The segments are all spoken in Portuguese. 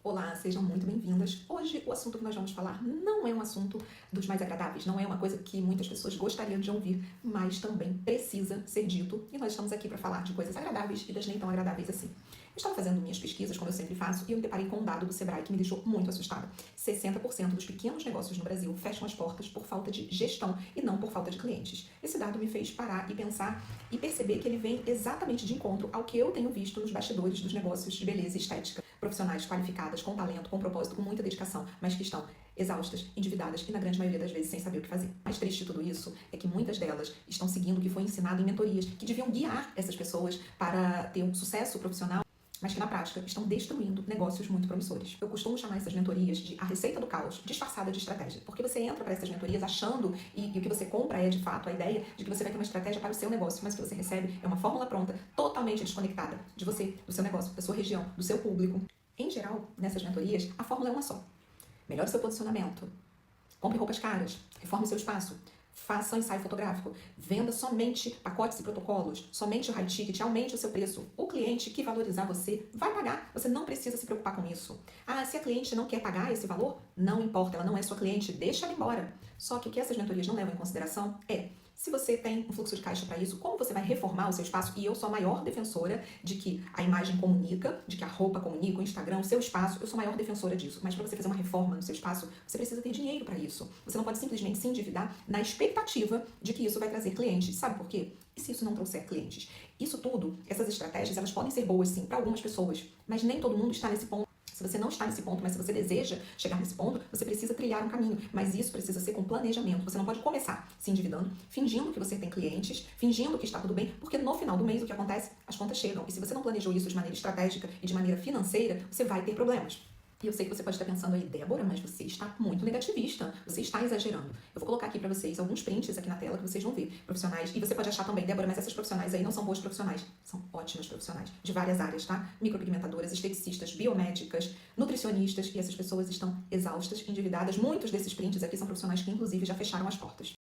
Olá, sejam muito bem-vindas. Hoje o assunto que nós vamos falar não é um assunto dos mais agradáveis, não é uma coisa que muitas pessoas gostariam de ouvir, mas também precisa ser dito, e nós estamos aqui para falar de coisas agradáveis e das nem tão agradáveis assim. Eu estava fazendo minhas pesquisas, como eu sempre faço, e eu me deparei com um dado do Sebrae que me deixou muito assustada. 60% dos pequenos negócios no Brasil fecham as portas por falta de gestão e não por falta de clientes. Esse dado me fez parar e pensar e perceber que ele vem exatamente de encontro ao que eu tenho visto nos bastidores dos negócios de beleza e estética. Profissionais qualificadas, com talento, com propósito, com muita dedicação, mas que estão exaustas, endividadas e, na grande maioria das vezes, sem saber o que fazer. Mais triste de tudo isso é que muitas delas estão seguindo o que foi ensinado em mentorias, que deviam guiar essas pessoas para ter um sucesso profissional, mas que na prática estão destruindo negócios muito promissores. Eu costumo chamar essas mentorias de a receita do caos disfarçada de estratégia, porque você entra para essas mentorias achando, e o que você compra é de fato a ideia de que você vai ter uma estratégia para o seu negócio, mas o que você recebe é uma fórmula pronta, totalmente desconectada de você, do seu negócio, da sua região, do seu público. Em geral, nessas mentorias, a fórmula é uma só. Melhore seu posicionamento, compre roupas caras, reforme seu espaço, faça um ensaio fotográfico, venda somente pacotes e protocolos, somente o high ticket, aumente o seu preço. O cliente que valorizar você vai pagar, você não precisa se preocupar com isso. Ah, se a cliente não quer pagar esse valor, não importa, ela não é sua cliente, deixa ela embora. Só que o que essas mentorias não levam em consideração é, se você tem um fluxo de caixa para isso, como você vai reformar o seu espaço? E eu sou a maior defensora de que a imagem comunica, de que a roupa comunica, o Instagram, o seu espaço, eu sou a maior defensora disso. Mas para você fazer uma reforma no seu espaço, você precisa ter dinheiro para isso. Você não pode simplesmente se endividar na expectativa de que isso vai trazer clientes. Sabe por quê? E se isso não trouxer clientes? Isso tudo, essas estratégias, elas podem ser boas sim para algumas pessoas, mas nem todo mundo está nesse ponto. Se você não está nesse ponto, mas se você deseja chegar nesse ponto, você precisa trilhar um caminho. Mas isso precisa ser com planejamento. Você não pode começar se endividando, fingindo que você tem clientes, fingindo que está tudo bem, porque no final do mês o que acontece? As contas chegam. E se você não planejou isso de maneira estratégica e de maneira financeira, você vai ter problemas. E eu sei que você pode estar pensando aí, Débora, mas você está muito negativista, você está exagerando. Eu vou colocar aqui para vocês alguns prints aqui na tela que vocês vão ver. Profissionais, e você pode achar também, Débora, mas essas profissionais aí não são boas profissionais. São ótimas profissionais, de várias áreas, tá? Micropigmentadoras, esteticistas, biomédicas, nutricionistas, e essas pessoas estão exaustas, endividadas. Muitos desses prints aqui são profissionais que, inclusive, já fecharam as portas.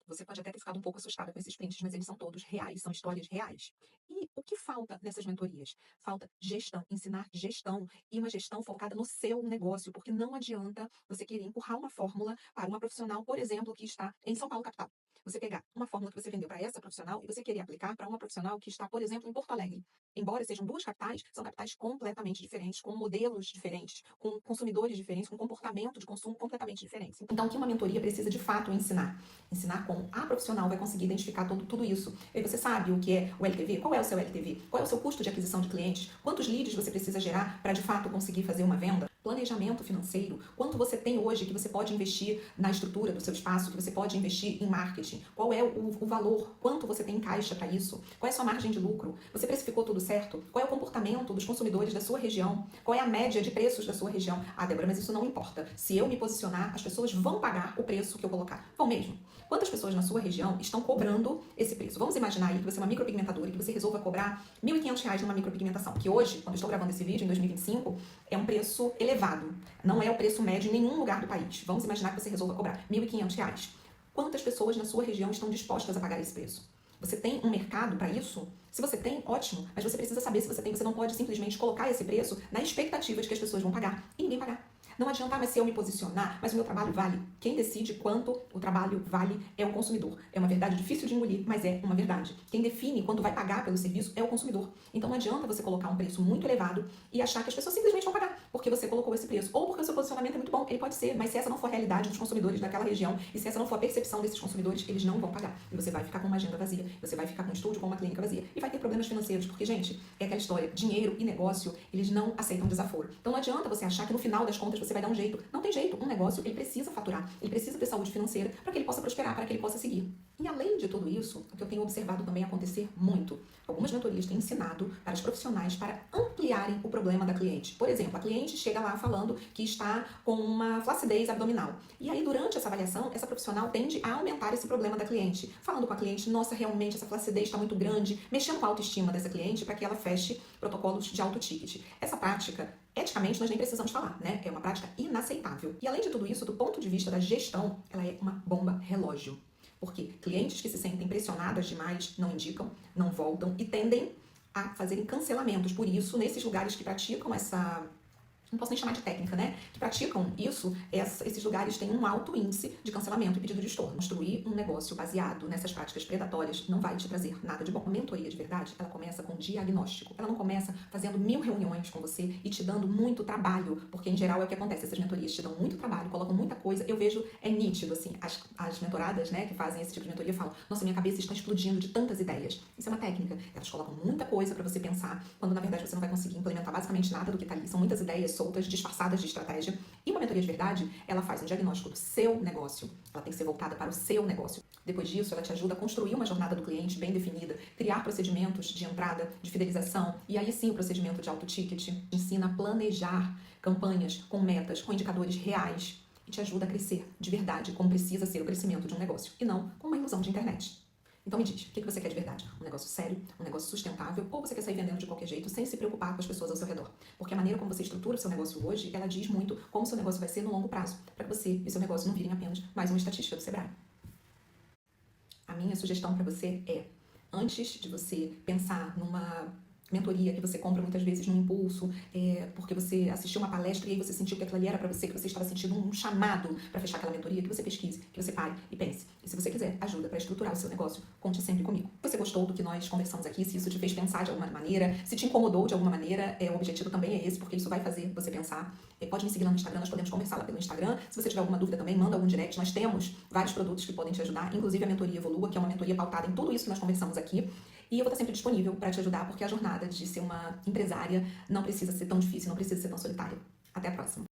Você pode até ter ficado um pouco assustada com esses prints, mas eles são todos reais, são histórias reais. E o que falta nessas mentorias? Falta gestão, ensinar gestão e uma gestão focada no seu negócio, porque não adianta você querer empurrar uma fórmula para uma profissional, por exemplo, que está em São Paulo, capital. Você pegar uma fórmula que você vendeu para essa profissional e você querer aplicar para uma profissional que está, por exemplo, em Porto Alegre. Embora sejam duas capitais, são capitais completamente diferentes, com modelos diferentes, com consumidores diferentes, com comportamento de consumo completamente diferentes. Então, o que uma mentoria precisa de fato ensinar? Ensinar como a profissional vai conseguir identificar tudo isso. E aí você sabe o que é o LTV? Qual é o seu LTV? Qual é o seu custo de aquisição de clientes? Quantos leads você precisa gerar para de fato conseguir fazer uma venda? Planejamento financeiro. Quanto você tem hoje que você pode investir na estrutura do seu espaço, que você pode investir em marketing? Qual é o valor? Quanto você tem em caixa para isso? Qual é a sua margem de lucro? Você precificou tudo certo? Qual é o comportamento dos consumidores da sua região? Qual é a média de preços da sua região? Ah, Débora, mas isso não importa. Se eu me posicionar, as pessoas vão pagar o preço que eu colocar. Vão mesmo. Quantas pessoas na sua região estão cobrando esse preço? Vamos imaginar aí que você é uma micropigmentadora e que você resolva cobrar R$ 1.500 numa micropigmentação, que hoje, quando eu estou gravando esse vídeo, em 2025, é um preço elevado. Não é o preço médio em nenhum lugar do país. Vamos imaginar que você resolva cobrar R$ 1.500. Quantas pessoas na sua região estão dispostas a pagar esse preço? Você tem um mercado para isso? Se você tem, ótimo, mas você precisa saber se você tem. Você não pode simplesmente colocar esse preço na expectativa de que as pessoas vão pagar e ninguém pagar. Não adianta, mas se eu me posicionar, mas o meu trabalho vale. Quem decide quanto o trabalho vale é o consumidor. É uma verdade difícil de engolir, mas é uma verdade. Quem define quanto vai pagar pelo serviço é o consumidor. Então não adianta você colocar um preço muito elevado e achar que as pessoas simplesmente vão pagar porque você colocou esse preço. Ou porque o seu posicionamento é muito bom, ele pode ser, mas se essa não for a realidade dos consumidores daquela região e se essa não for a percepção desses consumidores, eles não vão pagar. E você vai ficar com uma agenda vazia, você vai ficar com um estúdio, com uma clínica vazia e vai ter problemas financeiros, porque, gente, é aquela história, dinheiro e negócio, eles não aceitam desaforo. Então não adianta você achar que no final das contas você vai dar um jeito. Não tem jeito. Um negócio, ele precisa faturar, ele precisa ter saúde financeira para que ele possa prosperar, para que ele possa seguir. E além de tudo isso, o que eu tenho observado também acontecer muito, algumas mentorias têm ensinado para os profissionais para ampliarem o problema da cliente. Por exemplo, a cliente chega lá falando que está com uma flacidez abdominal. E aí, durante essa avaliação, essa profissional tende a aumentar esse problema da cliente. Falando com a cliente, nossa, realmente essa flacidez está muito grande, mexendo com a autoestima dessa cliente para que ela feche protocolos de alto ticket. Essa prática, eticamente, nós nem precisamos falar, né? É uma prática inaceitável. E além de tudo isso, do ponto de vista da gestão, ela é uma bomba relógio. Porque clientes que se sentem pressionadas demais não indicam, não voltam e tendem a fazerem cancelamentos. Por isso, nesses lugares que praticam não posso nem chamar de técnica, né? Que praticam isso, esses lugares têm um alto índice de cancelamento e pedido de estorno. Construir um negócio baseado nessas práticas predatórias não vai te trazer nada de bom. A mentoria de verdade, ela começa com diagnóstico. Ela não começa fazendo 1000 reuniões com você e te dando muito trabalho, porque em geral é o que acontece. Essas mentorias te dão muito trabalho, colocam muita coisa. Eu vejo, é nítido, assim, as mentoradas, né, que fazem esse tipo de mentoria falam, nossa, minha cabeça está explodindo de tantas ideias. Isso é uma técnica. Elas colocam muita coisa pra você pensar, quando na verdade você não vai conseguir implementar basicamente nada do que tá ali. São muitas ideias soltas, disfarçadas de estratégia. E uma mentoria de verdade, ela faz um diagnóstico do seu negócio. Ela tem que ser voltada para o seu negócio. Depois disso, ela te ajuda a construir uma jornada do cliente bem definida, criar procedimentos de entrada, de fidelização, e aí sim o procedimento de alto ticket. Ensina a planejar campanhas com metas, com indicadores reais e te ajuda a crescer de verdade, como precisa ser o crescimento de um negócio, e não com uma ilusão de internet. Então me diz, o que você quer de verdade? Um negócio sério, um negócio sustentável, ou você quer sair vendendo de qualquer jeito sem se preocupar com as pessoas ao seu redor? Porque a maneira como você estrutura o seu negócio hoje, ela diz muito como o seu negócio vai ser no longo prazo, para que você e seu negócio não virem apenas mais uma estatística do Sebrae. A minha sugestão para você é, antes de você pensar numa mentoria que você compra muitas vezes num impulso, porque você assistiu uma palestra e aí você sentiu que aquilo ali era para você, que você estava sentindo um chamado para fechar aquela mentoria, que você pesquise, que você pare e pense. E se você quiser ajuda para estruturar o seu negócio, conte sempre comigo. Se você gostou do que nós conversamos aqui, se isso te fez pensar de alguma maneira, se te incomodou de alguma maneira, o objetivo também é esse, porque isso vai fazer você pensar. Pode me seguir lá no Instagram, nós podemos conversar lá pelo Instagram. Se você tiver alguma dúvida também, manda algum direct. Nós temos vários produtos que podem te ajudar, inclusive a mentoria Evolua, que é uma mentoria pautada em tudo isso que nós conversamos aqui. E eu vou estar sempre disponível para te ajudar, porque a jornada de ser uma empresária não precisa ser tão difícil, não precisa ser tão solitária. Até a próxima!